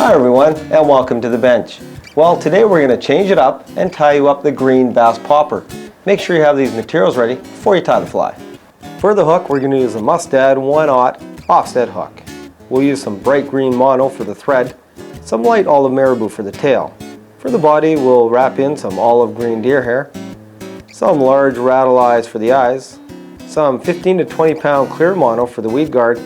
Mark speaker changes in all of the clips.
Speaker 1: Hi everyone, and welcome to the bench. Well, today we're going to change it up and tie you up the green bass popper. Make sure you have these materials ready before you tie the fly. For the hook, we're going to use a Mustad 1/0 offset hook. We'll use some bright green mono for the thread, some light olive marabou for the tail. For the body, we'll wrap in some olive green deer hair, some large rattle eyes for the eyes, some 15 to 20 pound clear mono for the weed guard,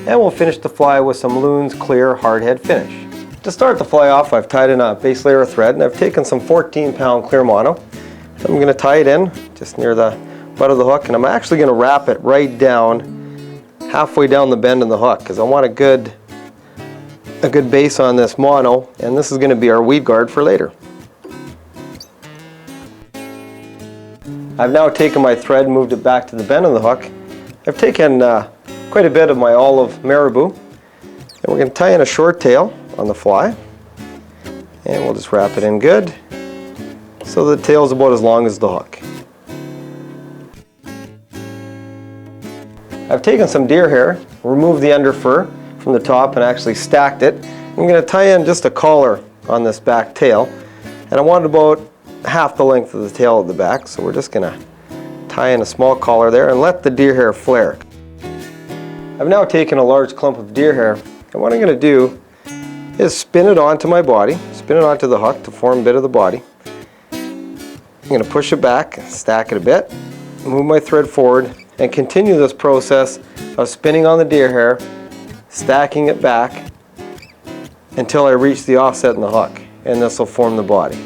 Speaker 1: and we'll finish the fly with some Loon's clear hardhead finish. To start the fly off, I've tied in a base layer of thread, and I've taken some 14 pound clear mono. I'm going to tie it in just near the butt of the hook, and I'm actually going to wrap it right down, halfway down the bend in the hook, because I want a good base on this mono, and this is going to be our weed guard for later. I've now taken my thread and moved it back to the bend of the hook. I've taken quite a bit of my olive marabou, and we're going to tie in a short tail on the fly, and we'll just wrap it in good so the tail is about as long as the hook. I've taken some deer hair, removed the under fur from the top and actually stacked it. I'm going to tie in just a collar on this back tail, and I want about half the length of the tail at the back, so we're just going to tie in a small collar there and let the deer hair flare. I've now taken a large clump of deer hair, and what I'm going to do is spin it onto my body, spin it onto the hook to form a bit of the body. I'm going to push it back, stack it a bit, move my thread forward, and continue this process of spinning on the deer hair, stacking it back until I reach the offset in the hook, and this will form the body.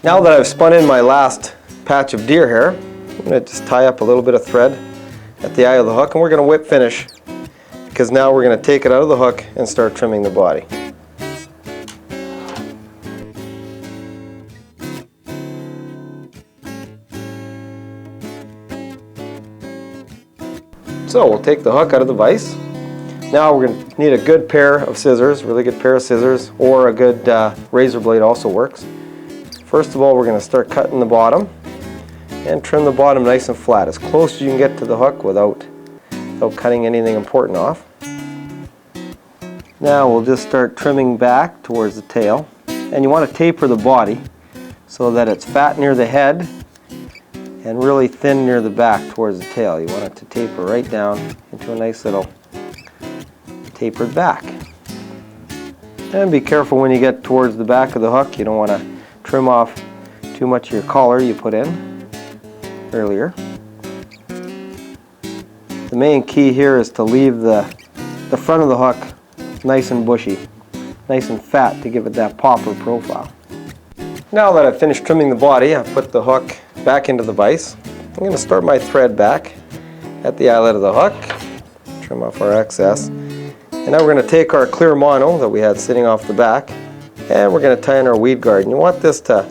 Speaker 1: Now that I've spun in my last patch of deer hair, I'm going to just tie up a little bit of thread at the eye of the hook, and we're going to whip finish, because now we're going to take it out of the hook and start trimming the body. So we'll take the hook out of the vise. Now we're going to need a good pair of scissors, really good pair of scissors, or a good razor blade also works. First of all, we're going to start cutting the bottom and trim the bottom nice and flat, as close as you can get to the hook without cutting anything important off. Now we'll just start trimming back towards the tail, and you want to taper the body so that it's fat near the head and really thin near the back towards the tail. You want it to taper right down into a nice little tapered back. And be careful when you get towards the back of the hook. You don't want to trim off too much of your collar you put in earlier. The main key here is to leave the front of the hook nice and bushy, nice and fat, to give it that popper profile. Now that I've finished trimming the body, I've put the hook back into the vise. I'm going to start my thread back at the eyelet of the hook, trim off our excess, and now we're going to take our clear mono that we had sitting off the back, and we're going to tie in our weed guard. And you want this to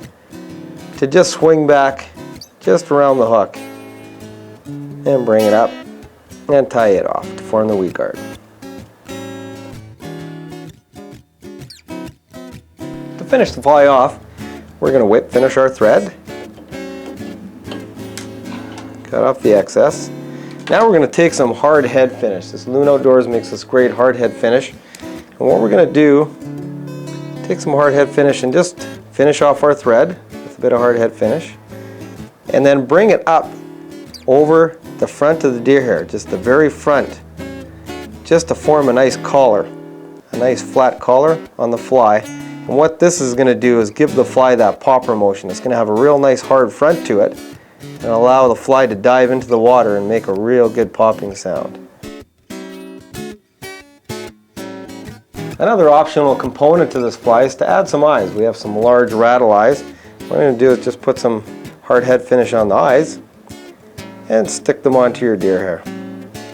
Speaker 1: just swing back just around the hook and bring it up and tie it off to form the weed guard. To finish the fly off, we're going to whip finish our thread, cut off the excess. Now we're going to take some hard head finish. This Loon Outdoors makes this great hard head finish, and what we're going to do, take some hard head finish and just finish off our thread with a bit of hard head finish, and then bring it up over the front of the deer hair, just the very front, just to form a nice collar, a nice flat collar on the fly. And what this is going to do is give the fly that popper motion. It's going to have a real nice hard front to it and allow the fly to dive into the water and make a real good popping sound. Another optional component to this fly is to add some eyes. We have some large rattle eyes. What I'm going to do is just put some hard head finish on the eyes, and stick them onto your deer hair.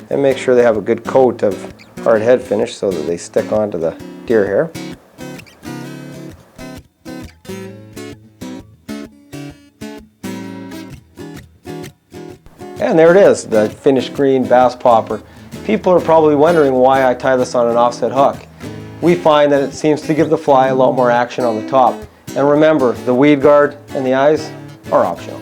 Speaker 1: And make sure they have a good coat of hard head finish so that they stick onto the deer hair. And there it is, the finished green bass popper. People are probably wondering why I tie this on an offset hook. We find that it seems to give the fly a lot more action on the top. And remember, the weed guard and the eyes are optional.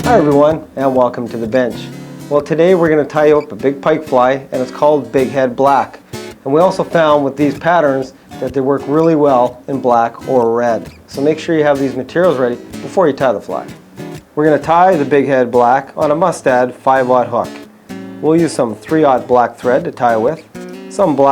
Speaker 1: Hi everyone, and welcome to the bench. Well, today we're going to tie up a big pike fly, and it's called Big Head Black. And we also found with these patterns that they work really well in black or red. So make sure you have these materials ready before you tie the fly. We're going to tie the Big Head Black on a mustad 5/0 hook. We'll use some 3/0 black thread to tie with, some black